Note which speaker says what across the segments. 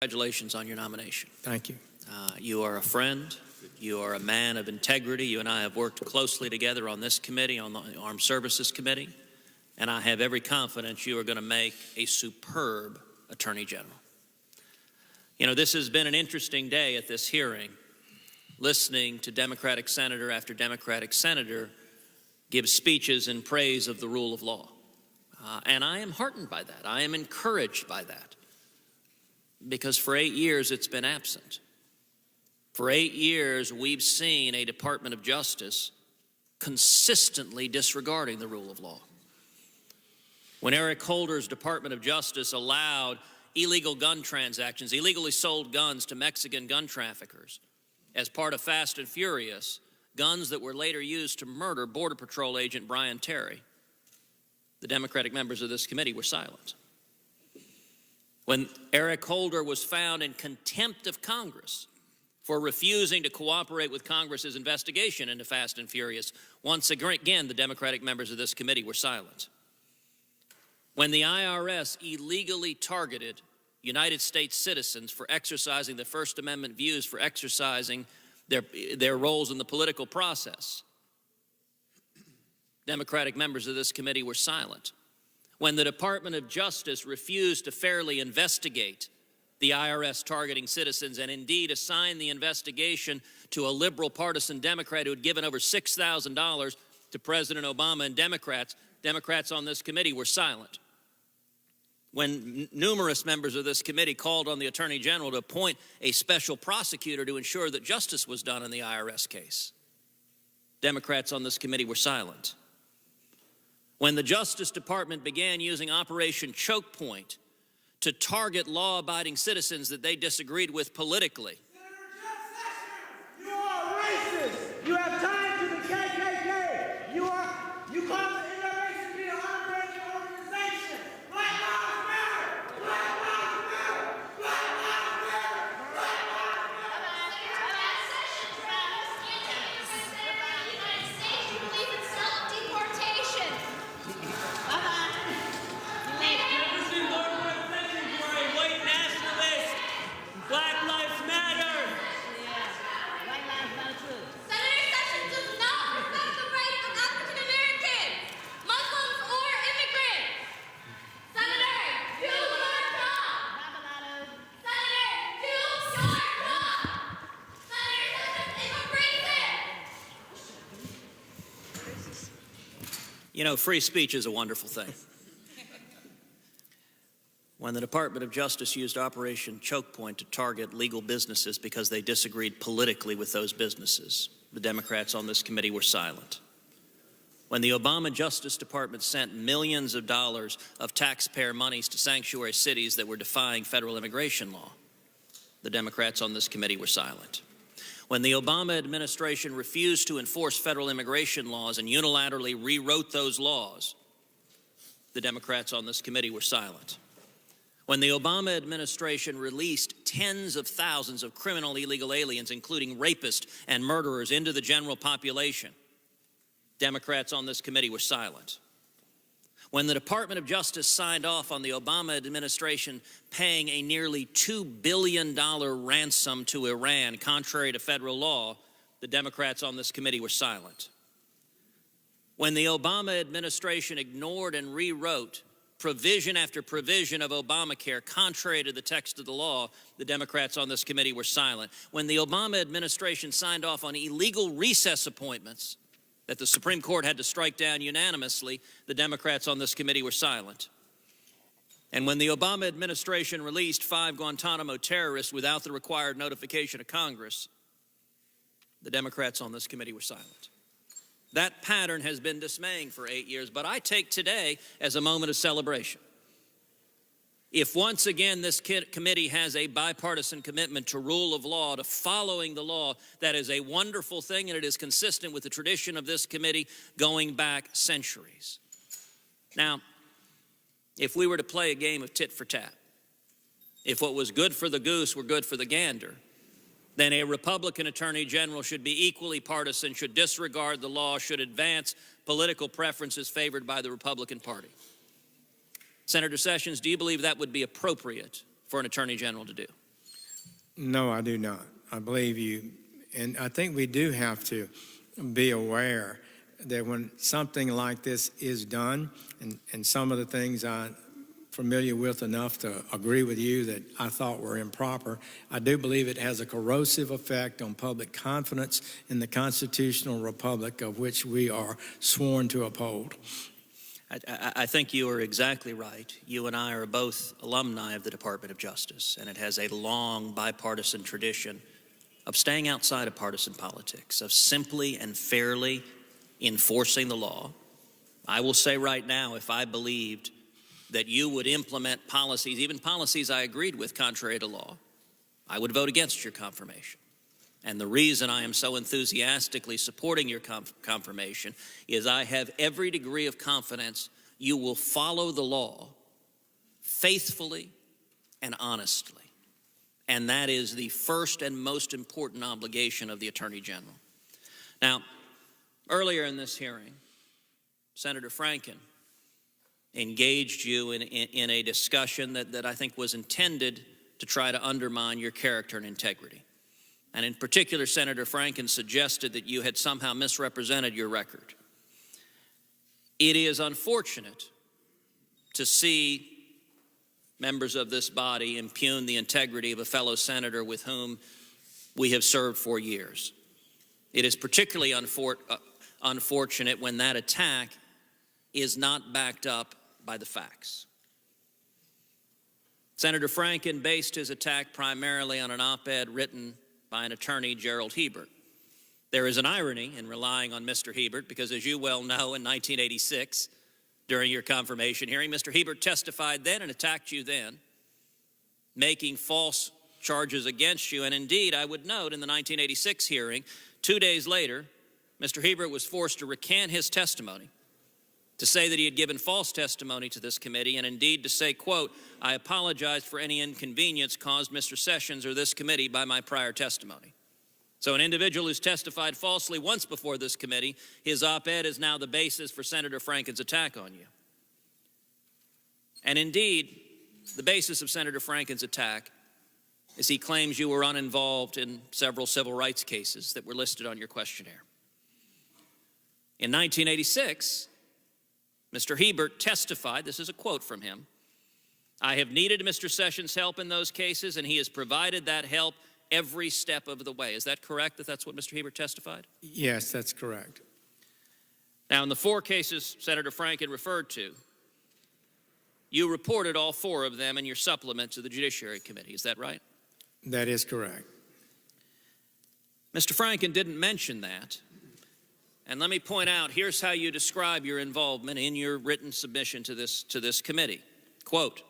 Speaker 1: Congratulations on your nomination.
Speaker 2: Thank you.
Speaker 1: You are a friend. You are a man of integrity. You and I have worked closely together on this committee, on the Armed Services Committee, and I have every confidence you are going to make a superb Attorney General. You know, this has been an interesting day at this hearing, listening to Democratic senator after Democratic senator give speeches in praise of the rule of law. And I am heartened by that. I am encouraged by that. Because for 8 years it's been absent. For 8 years we've seen a Department of Justice consistently disregarding the rule of law. When Eric Holder's Department of Justice allowed illegal gun transactions, illegally sold guns to Mexican gun traffickers as part of Fast and Furious, guns that were later used to murder Border Patrol agent Brian Terry, the Democratic members of this committee were silent. When Eric Holder was found in contempt of Congress for refusing to cooperate with Congress's investigation into Fast and Furious, once again, the Democratic members of this committee were silent. When the IRS illegally targeted United States citizens for exercising the First Amendment views, for exercising their roles in the political process, Democratic members of this committee were silent. When the Department of Justice refused to fairly investigate the IRS targeting citizens and indeed assign the investigation to a liberal partisan Democrat who had given over $6,000 to President Obama, and Democrats on this committee were silent. When numerous members of this committee called on the Attorney General to appoint a special prosecutor to ensure that justice was done in the IRS case, Democrats on this committee were silent. When the Justice Department began using Operation Choke Point to target law-abiding citizens that they disagreed with politically.
Speaker 3: Senator Jeff Sessions, you are racist. You have ties to the KKK. You call the NRA to be an honorary organization. Black Lives Matter. Black Lives Matter. Black Lives Matter. Black Lives Matter.
Speaker 4: Jeff Sessions, the United States, you believe in self-deportation.
Speaker 1: Black Lives Matter.
Speaker 4: Senator Sessions does not respect the rights of African Americans, Muslims, or immigrants. Senator, do your job. Senator, do your job. Senator Sessions is a racist.
Speaker 1: You know, free speech is a wonderful thing. When the Department of Justice used Operation Choke Point to target legal businesses because they disagreed politically with those businesses, the Democrats on this committee were silent. When the Obama Justice Department sent millions of dollars of taxpayer monies to sanctuary cities that were defying federal immigration law, the Democrats on this committee were silent. When the Obama administration refused to enforce federal immigration laws and unilaterally rewrote those laws, the Democrats on this committee were silent. When the Obama administration released tens of thousands of criminal illegal aliens, including rapists and murderers, into the general population, Democrats on this committee were silent. When the Department of Justice signed off on the Obama administration paying a nearly $2 billion ransom to Iran, contrary to federal law, the Democrats on this committee were silent. When the Obama administration ignored and rewrote provision after provision of Obamacare, contrary to the text of the law, the Democrats on this committee were silent. When the Obama administration signed off on illegal recess appointments that the Supreme Court had to strike down unanimously, the Democrats on this committee were silent. And when the Obama administration released 5 Guantanamo terrorists without the required notification of Congress, the Democrats on this committee were silent. That pattern has been dismaying for 8 years, but I take today as a moment of celebration. If once again this committee has a bipartisan commitment to rule of law, to following the law, that is a wonderful thing, and it is consistent with the tradition of this committee going back centuries. Now, if we were to play a game of tit for tat, if what was good for the goose were good for the gander, then a Republican Attorney General should be equally partisan, should disregard the law, should advance political preferences favored by the Republican Party. Senator Sessions, do you believe that would be appropriate for an Attorney General to do?
Speaker 2: No, I do not. I believe you. And I think we do have to be aware that when something like this is done, and some of the things I'm familiar with enough to agree with you that I thought were improper, I do believe it has a corrosive effect on public confidence in the constitutional republic of which we are sworn to uphold.
Speaker 1: I think you are exactly right. You and I are both alumni of the Department of Justice, and it has a long bipartisan tradition of staying outside of partisan politics, of simply and fairly enforcing the law. I will say right now, if I believed that you would implement policies, even policies I agreed with contrary to law, I would vote against your confirmation. And the reason I am so enthusiastically supporting your confirmation is I have every degree of confidence you will follow the law faithfully and honestly. And that is the first and most important obligation of the Attorney General. Now, earlier in this hearing, Senator Franken engaged you in a discussion that I think was intended to try to undermine your character and integrity. And in particular, Senator Franken suggested that you had somehow misrepresented your record. It is unfortunate to see members of this body impugn the integrity of a fellow senator with whom we have served for years. It is particularly unfortunate when that attack is not backed up by the facts. Senator Franken based his attack primarily on an op-ed written by an attorney, Gerald Hebert. There is an irony in relying on Mr. Hebert because, as you well know, in 1986, during your confirmation hearing, Mr. Hebert testified then and attacked you then, making false charges against you. And indeed, I would note in the 1986 hearing, 2 days later, Mr. Hebert was forced to recant his testimony, to say that he had given false testimony to this committee, and indeed to say, quote, "I apologize for any inconvenience caused Mr. Sessions or this committee by my prior testimony." So an individual who's testified falsely once before this committee, his op-ed is now the basis for Senator Franken's attack on you. And indeed, the basis of Senator Franken's attack is he claims you were uninvolved in several civil rights cases that were listed on your questionnaire. In 1986, Mr. Hebert testified, this is a quote from him, "I have needed Mr. Sessions' help in those cases, and he has provided that help every step of the way." Is that correct, that that's what Mr. Hebert testified?
Speaker 2: Yes, that's correct.
Speaker 1: Now, in the 4 cases Senator Franken referred to, you reported all 4 of them in your supplement to the Judiciary Committee. Is that right?
Speaker 2: That is correct.
Speaker 1: Mr. Franken didn't mention that. And let me point out, here's how you describe your involvement in your written submission to this committee. Quote,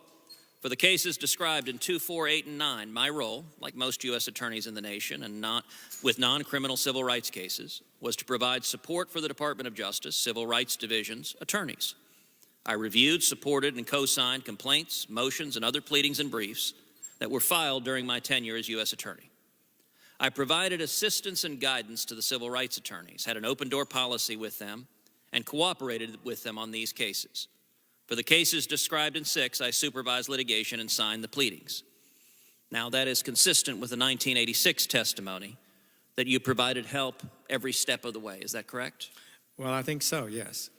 Speaker 1: "For the cases described in 2, 4, 8, and 9, my role, like most U.S. attorneys in the nation and not with non-criminal civil rights cases, was to provide support for the Department of Justice, Civil Rights Division's attorneys. I reviewed, supported, and co-signed complaints, motions, and other pleadings and briefs that were filed during my tenure as U.S. attorney. I provided assistance and guidance to the civil rights attorneys, had an open-door policy with them, and cooperated with them on these cases. For the cases described in 6, I supervised litigation and signed the pleadings." Now, that is consistent with the 1986 testimony that you provided help every step of the way. Is that correct?
Speaker 2: Well, I think so, yes.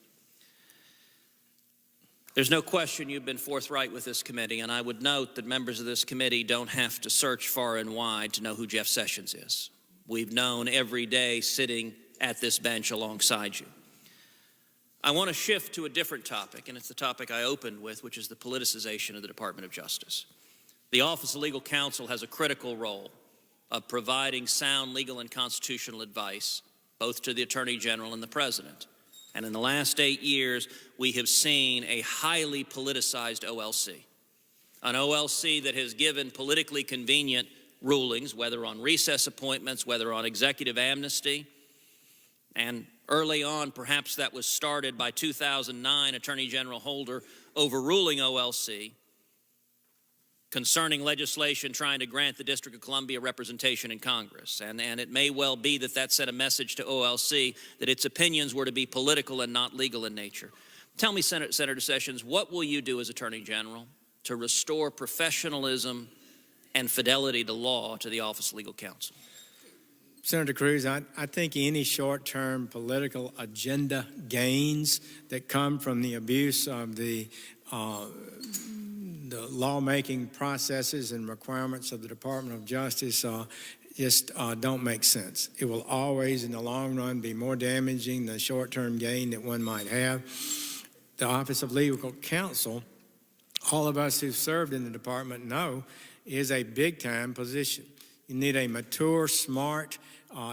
Speaker 1: There's no question you've been forthright with this committee, and I would note that members of this committee don't have to search far and wide to know who Jeff Sessions is. We've known every day sitting at this bench alongside you. I want to shift to a different topic, and it's the topic I opened with, which is the politicization of the Department of Justice. The Office of Legal Counsel has a critical role of providing sound legal and constitutional advice, both to the Attorney General and the President. And in the last 8 years, we have seen a highly politicized OLC, an OLC that has given politically convenient rulings, whether on recess appointments, whether on executive amnesty. And early on, perhaps that was started by 2009 Attorney General Holder overruling OLC concerning legislation trying to grant the District of Columbia representation in Congress. And it may well be that that sent a message to OLC that its opinions were to be political and not legal in nature. Tell me, Senator Sessions, what will you do as Attorney General to restore professionalism and fidelity to law to the Office of Legal Counsel?
Speaker 2: Senator Cruz, I think any short-term political agenda gains that come from the abuse of the lawmaking processes and requirements of the Department of Justice just don't make sense. It will always, in the long run, be more damaging than the short-term gain that one might have. The Office of Legal Counsel, all of us who've served in the department know, is a big-time position. You need a mature, smart,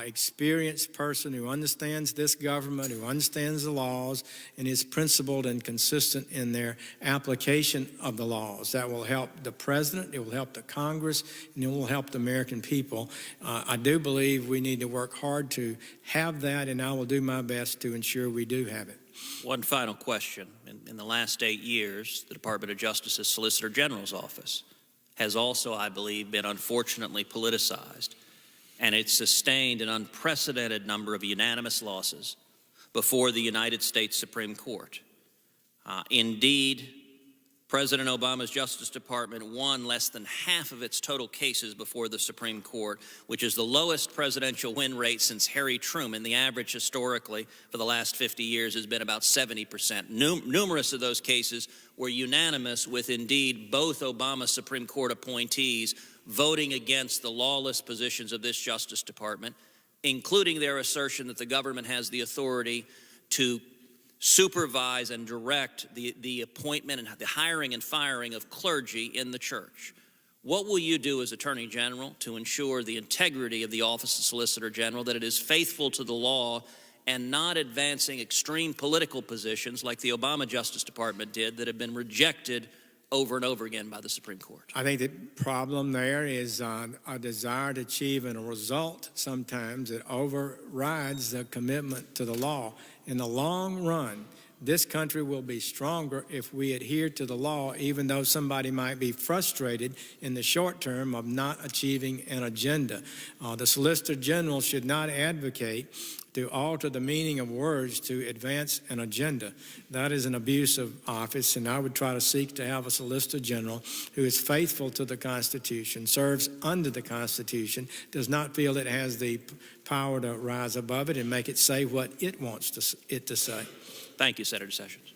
Speaker 2: experienced person who understands this government, who understands the laws, and is principled and consistent in their application of the laws. That will help the president, it will help the Congress, and it will help the American people. I do believe we need to work hard to have that, and I will do my best to ensure we do have it.
Speaker 1: One final question. In the last 8 years, the Department of Justice's Solicitor General's office has also, I believe, been unfortunately politicized, and it's sustained an unprecedented number of unanimous losses before the United States Supreme Court. Indeed, President Obama's Justice Department won less than half of its total cases before the Supreme Court, which is the lowest presidential win rate since Harry Truman. The average historically for the last 50 years has been about 70%. Numerous of those cases were unanimous, with indeed both Obama Supreme Court appointees voting against the lawless positions of this Justice Department, including their assertion that the government has the authority to supervise and direct the appointment and the hiring and firing of clergy in the church. What will you do as Attorney General to ensure the integrity of the Office of Solicitor General, that it is faithful to the law and not advancing extreme political positions like the Obama Justice Department did that have been rejected over and over again by the Supreme Court?
Speaker 2: I think the problem there is a desire to achieve a result sometimes that overrides the commitment to the law. In the long run, this country will be stronger if we adhere to the law, even though somebody might be frustrated in the short term of not achieving an agenda. The Solicitor General should not advocate to alter the meaning of words to advance an agenda. That is an abuse of office, and I would try to seek to have a Solicitor General who is faithful to the Constitution, serves under the Constitution, does not feel it has the power to rise above it and make it say what it wants it to say.
Speaker 1: Thank you, Senator Sessions.